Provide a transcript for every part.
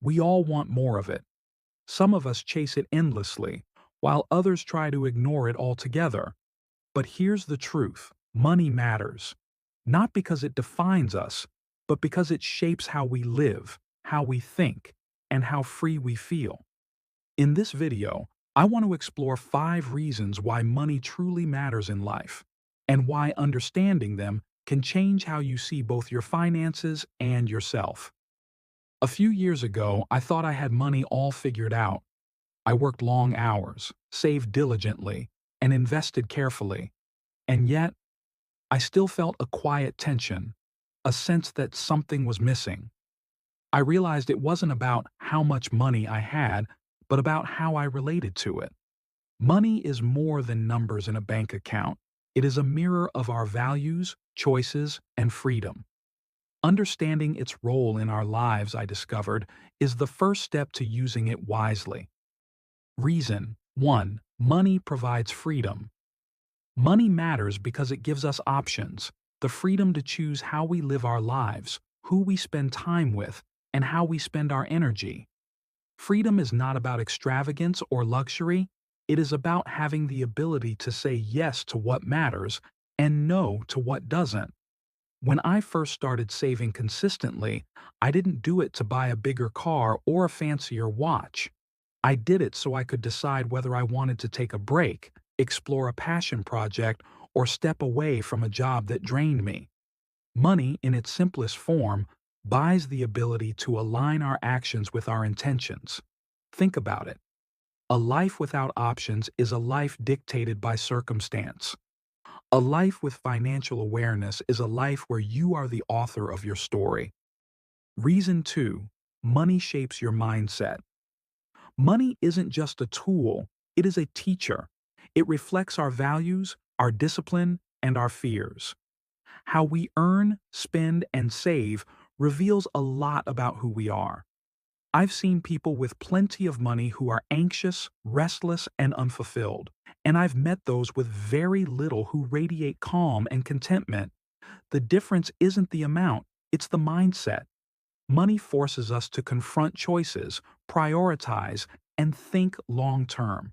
We all want more of it. Some of us chase it endlessly, while others try to ignore it altogether. But here's the truth: money matters. Not because it defines us, but because it shapes how we live, how we think, and how free we feel. In this video, I want to explore 5 reasons why money truly matters in life, and why understanding them can change how you see both your finances and yourself. A few years ago, I thought I had money all figured out. I worked long hours, saved diligently, and invested carefully. And yet, I still felt a quiet tension, a sense that something was missing. I realized it wasn't about how much money I had, but about how I related to it. Money is more than numbers in a bank account. It is a mirror of our values, choices, and freedom. Understanding its role in our lives, I discovered, is the first step to using it wisely. Reason 1. Money provides freedom. Money matters because it gives us options, the freedom to choose how we live our lives, who we spend time with, and how we spend our energy. Freedom is not about extravagance or luxury. It is about having the ability to say yes to what matters and no to what doesn't. When I first started saving consistently, I didn't do it to buy a bigger car or a fancier watch. I did it so I could decide whether I wanted to take a break, explore a passion project, or step away from a job that drained me. Money, in its simplest form, buys the ability to align our actions with our intentions. Think about it. A life without options is a life dictated by circumstance. A life with financial awareness is a life where you are the author of your story. Reason 2. Money shapes your mindset. Money isn't just a tool, it is a teacher. It reflects our values, our discipline, and our fears. How we earn, spend, and save reveals a lot about who we are. I've seen people with plenty of money who are anxious, restless, and unfulfilled, and I've met those with very little who radiate calm and contentment. The difference isn't the amount, it's the mindset. Money forces us to confront choices, prioritize, and think long term.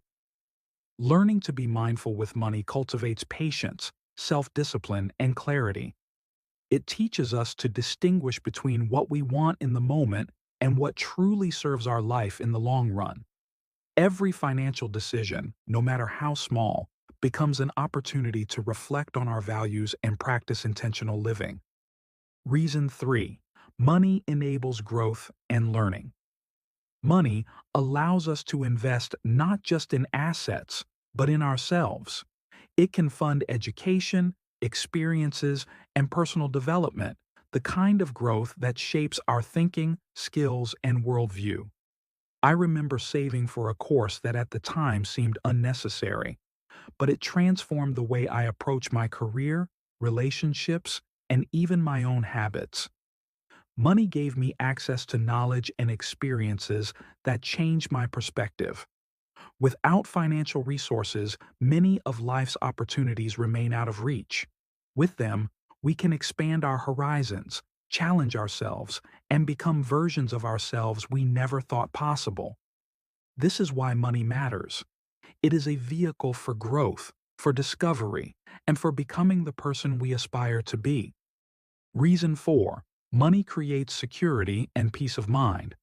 Learning to be mindful with money cultivates patience, self-discipline, and clarity. It teaches us to distinguish between what we want in the moment and what truly serves our life in the long run. Every financial decision, no matter how small, becomes an opportunity to reflect on our values and practice intentional living. Reason 3. Money enables growth and learning. Money allows us to invest not just in assets, but in ourselves. It can fund education, experiences, and personal development, the kind of growth that shapes our thinking, skills, and worldview. I remember saving for a course that at the time seemed unnecessary, but it transformed the way I approach my career, relationships, and even my own habits. Money gave me access to knowledge and experiences that changed my perspective. Without financial resources, many of life's opportunities remain out of reach. With them, we can expand our horizons, challenge ourselves, and become versions of ourselves we never thought possible. This is why money matters. It is a vehicle for growth, for discovery, and for becoming the person we aspire to be. Reason 4. Money creates security and peace of mind.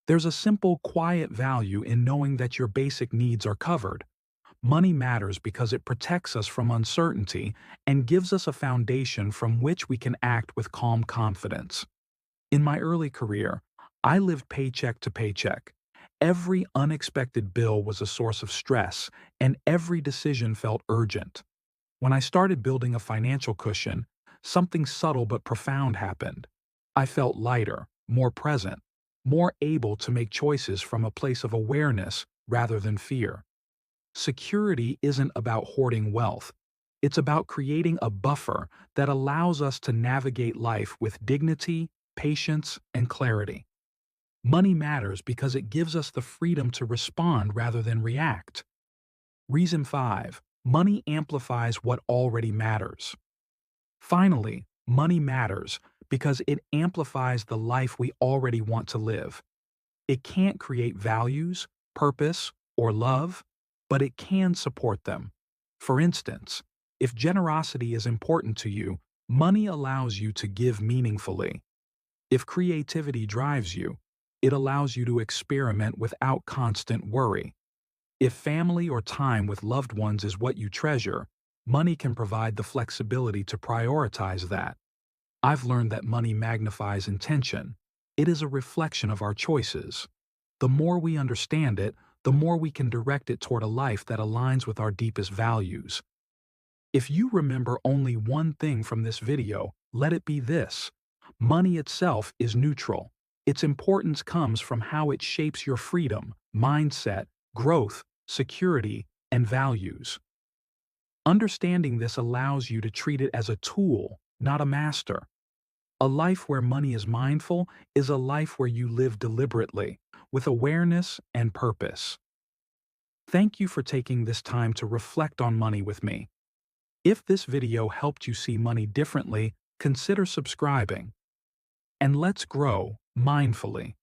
There's a simple, quiet value in knowing that your basic needs are covered. Money matters because it protects us from uncertainty and gives us a foundation from which we can act with calm confidence. In my early career, I lived paycheck to paycheck. Every unexpected bill was a source of stress, and every decision felt urgent. When I started building a financial cushion, something subtle but profound happened. I felt lighter, more present, more able to make choices from a place of awareness rather than fear. Security isn't about hoarding wealth. It's about creating a buffer that allows us to navigate life with dignity, patience, and clarity. Money matters because it gives us the freedom to respond rather than react. Reason 5. Money amplifies what already matters. Finally, money matters because it amplifies the life we already want to live. It can't create values, purpose, or love, but it can support them. For instance, if generosity is important to you, money allows you to give meaningfully. If creativity drives you, it allows you to experiment without constant worry. If family or time with loved ones is what you treasure, money can provide the flexibility to prioritize that. I've learned that money magnifies intention. It is a reflection of our choices. The more we understand it, the more we can direct it toward a life that aligns with our deepest values. If you remember only one thing from this video, let it be this. Money itself is neutral. Its importance comes from how it shapes your freedom, mindset, growth, security, and values. Understanding this allows you to treat it as a tool, not a master. A life where money is mindful is a life where you live deliberately, with awareness and purpose. Thank you for taking this time to reflect on money with me. If this video helped you see money differently, consider subscribing. And let's grow mindfully.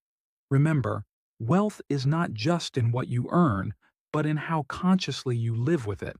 Remember, wealth is not just in what you earn, but in how consciously you live with it.